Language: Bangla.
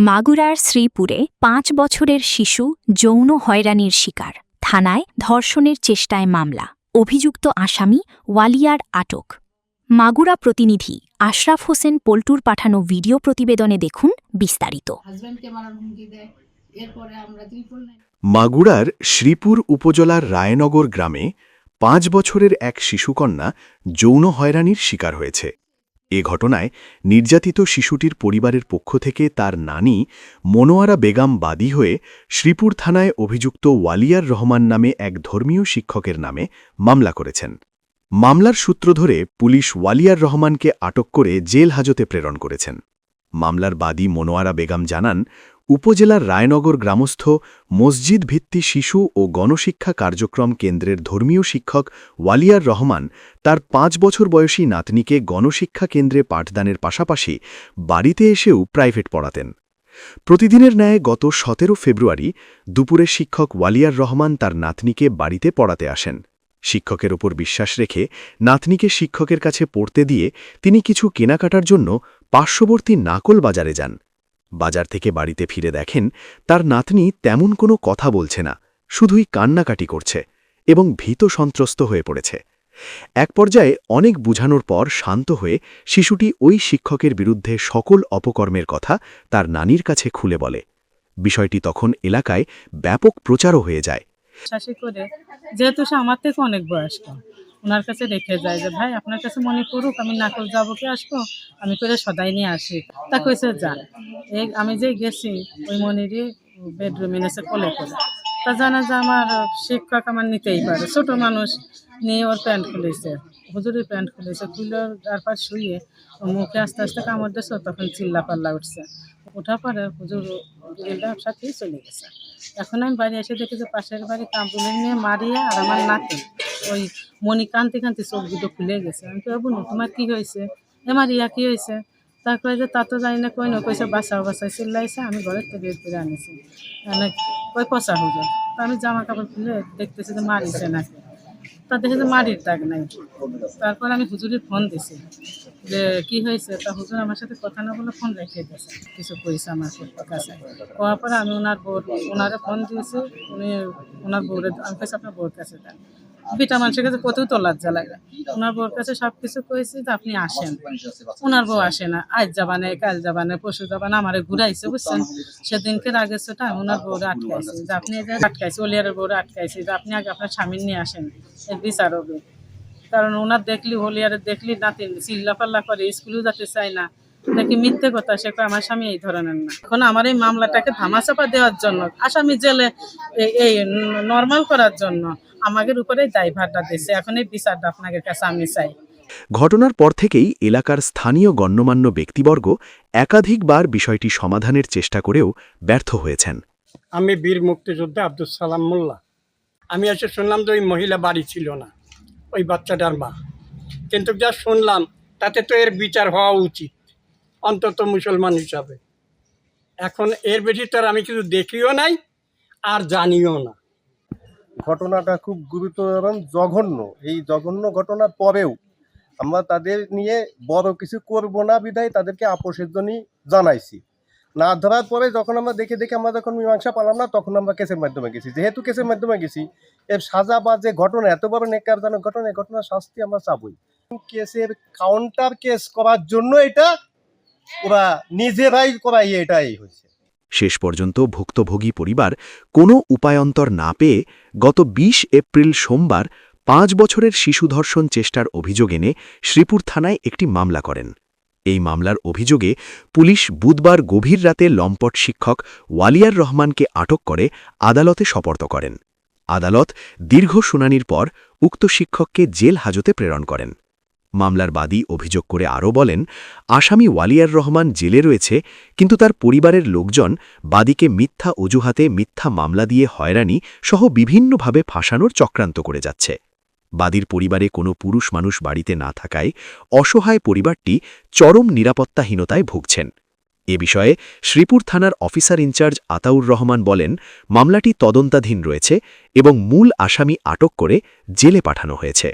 মাগুরার শ্রীপুরে ৫ বছরের শিশু যৌন হয়রানির শিকার, থানায় ধর্ষণের চেষ্টায় মামলা, অভিযুক্ত আসামি ওয়ালিয়ার আটক। মাগুরা প্রতিনিধি আশরাফ হোসেন পল্টুর পাঠানো ভিডিও প্রতিবেদনে দেখুন বিস্তারিত। মাগুরার শ্রীপুর উপজেলার রায়নগর গ্রামে ৫ বছরের এক শিশুকন্যা যৌন হয়রানির শিকার হয়েছে। এ ঘটনায় নির্যাতিত শিশুটির পরিবারের পক্ষ থেকে তার নানি মনোয়ারা বেগম বাদী হয়ে শ্রীপুর থানায় অভিযুক্ত ওয়ালিয়ার রহমান নামে এক ধর্মীয় শিক্ষকের নামে মামলা করেছেন। মামলার সূত্র ধরে পুলিশ ওয়ালিয়ার রহমানকে আটক করে জেল হাজতে প্রেরণ করেছেন। মামলার বাদী মনোয়ারা বেগম জানান, উপজেলার রায়নগর গ্রামস্থ মসজিদ ভিত্তি শিশু ও গণশিক্ষা কার্যক্রম কেন্দ্রের ধর্মীয় শিক্ষক ওয়ালিয়ার রহমান তার ৫ বছর বয়সী নাতনিকে গণশিক্ষা কেন্দ্রে পাঠদানের পাশাপাশি বাড়িতে এসেও প্রাইভেট পড়াতেন। প্রতিদিনের ন্যায় গত ১৭ ফেব্রুয়ারি দুপুরে শিক্ষক ওয়ালিয়ার রহমান তার নাতনিকে বাড়িতে পড়াতে আসেন। শিক্ষকের ওপর বিশ্বাস রেখে নাতনিকে শিক্ষকের কাছে পড়তে দিয়ে তিনি কিছু কেনাকাটার জন্য পার্শ্ববর্তী নাকল বাজারে যান। বাজার থেকে বাড়িতে ফিরে দেখেন তার নাতনি তেমন কোনো কথা বলছে না, শুধুই কান্নাকাটি করছে এবং ভীত সন্ত্রস্ত হয়ে পড়েছে। এক পর্যায়ে অনেক বুঝানোর পর শান্ত হয়ে শিশুটি ওই শিক্ষকের বিরুদ্ধে সকল অপকর্মের কথা তার নানির কাছে খুলে বলে। বিষয়টি তখন এলাকায় ব্যাপক প্রচারও হয়ে যায়। যেহেতু সে আমার থেকে অনেক বয়স্ক, ওনার কাছে রেখে যায় যে ভাই আপনার কাছে মনে করুক, আমি নাকল যাবো কি আসবো, আমি করে সদাই নিয়ে আসি। তা কইছে যান। আমি যে গেছি ওই মনিরই বেডরুম এনেছে কোলে করে। তা জানা যে আমার শিক্ষক আমার নিতেই পারে, ছোট মানুষ নিয়ে ওর প্যান্ট খুলেছে, হুজুরের প্যান্ট খুলেছে, খুলে তারপর শুয়ে মুখে আস্তে আস্তে কামড় দিয়েছে, তখন চিল্লা পাল্লা উঠছে। ওঠার পরে হুজুর সাথেই চলে গেছে। এখন আমি বাড়ি এসে দেখি যে পাশের বাড়ি কামড়ে নিয়ে মারিয়ে আর আমার নাকে ওই মনি কান্তি কান্তি চোখ দুটো খুলে গেছে। আমি তো বলুন তোমার কী হয়েছে, আমার ইয়া কী হয়েছে? তারপরে যে তা তো জানি না কই না, কইছে বাঁচাও বাঁচাই চিল্লাইছে। আমি ঘরের থেকে বের করে আনিছি, কই পচা হুজুর। তো আমি জামা কাপড় খুলে দেখতেছি যে মারিছে নাকি, তা দেখে যে মারির দাগ নাই। তারপর আমি হুজুরের ফোন দিছি যে কি হয়েছে, তা হুজুর আমার সাথে কথা না বলে ফোন রেখে দিয়েছে, কিছু কইছে আমার কাছে। হওয়ার পরে আমি ওনারে ফোন দিয়েছি, উনি ওনার বউরে আমি কাছে আপনার বউর কাছে দেন। বিটা মানুষের কাছে কতই তো লজ্জা লাগে। ওনার বউর কাছে সব কিছু কইছি যে আপনি আসেন। ওনার বউ আসে না, আজ যাবানে কাল যাবানে পরশু যাবানে, আমারে ঘুরাইছে বুঝছেন। সেদিনকে আগে সেটা ওনার বউরে আটকাইছে যে আপনি আটকাইছে, ওলিয়ারের বউরে আটকাইছে যে আপনি আগে আপনার স্বামীর নিয়ে আসেন, এর বিচার হবে। কারণ ওনার দেখলি হলিয়ারে দেখলি নাতি চিল্লা পাল্লা করে, স্কুলেও যেতে চায় না, দেখি মিথ্যে কথা। সে আমার স্বামী এই ধরনের না। এখন আমার এই মামলাটাকে ধামাচাপা দেওয়ার জন্য, আসামি জেলে এই নর্মাল করার জন্য আমাদের উপরে দায়ভারটা দিয়েছে। এখন এই বিচারটা আপনাদের কাছে আমি চাই। ঘটনার পর থেকেই এলাকার স্থানীয় গণ্যমান্য ব্যক্তিবর্গ একাধিকবার বিষয়টি সমাধানের চেষ্টা করেও ব্যর্থ হয়েছেন। আমি বীর মুক্তিযোদ্ধা আব্দুল সালাম মোল্লা। আমি এসে শুনলাম যে ওই মহিলা বাড়ি ছিল না, ওই বাচ্চাটার মা। কিন্তু যা শুনলাম তাতে তো এর বিচার হওয়া উচিত, অন্তত মুসলমান হিসাবে। এখন এর বেশি তো আমি কিছু দেখিও নাই আর জানিও না। ঘটনাটা খুব গুরুতর এবং জঘন্য। এই জঘন্য ঘটনার পরেও আমরা তাদের নিয়ে বড় কিছু করব না বিধায় তাদেরকে আপোষের জন্যই জানাইছি। না ধরার পরে যখন আমরা দেখে আমরা যখন মীমাংসা পালাম না, তখন আমরা কেসের মাধ্যমে গেছি। যেহেতু কেসের মাধ্যমে গেছি, এর সাজা বা যে ঘটনা, এত বড় নেকারজনক ঘটনা, এই ঘটনার শাস্তি আমরা চাবই। কেসের কাউন্টার কেস করার জন্য এটা ওরা নিজেরাই করাই, এটাই হয়েছে। শেষ পর্যন্ত ভুক্তভোগী পরিবার কোনো উপায়ন্তর না পেয়ে গত ২০ এপ্রিল সোমবার ৫ বছরের শিশু ধর্ষণ চেষ্টার অভিযোগ এনে শ্রীপুর থানায় একটি মামলা করেন। এই মামলার অভিযোগে পুলিশ বুধবার গভীর রাতে লম্পট শিক্ষক ওয়ালিয়ার রহমানকে আটক করে আদালতে সোপর্দ করেন। আদালত দীর্ঘ শুনানির পর উক্ত শিক্ষককে জেল হাজতে প্রেরণ করেন। মামলার বাদী অভিযোগ করে আরও বলেন, আসামি ওয়ালিয়ার রহমান জেলে রয়েছে, কিন্তু তার পরিবারের লোকজন বাদীকে মিথ্যা অজুহাতে মিথ্যা মামলা দিয়ে হয়রানি সহ বিভিন্নভাবে ফাঁসানোর চক্রান্ত করে যাচ্ছে। বাদীর পরিবারে কোনো পুরুষ মানুষ বাড়িতে না থাকায় অসহায় পরিবারটি চরম নিরাপত্তাহীনতায় ভুগছেন। এ বিষয়ে শ্রীপুর থানার অফিসার ইনচার্জ আতাউর রহমান বলেন, মামলাটি তদন্তাধীন রয়েছে এবং মূল আসামি আটক করে জেলে পাঠানো হয়েছে।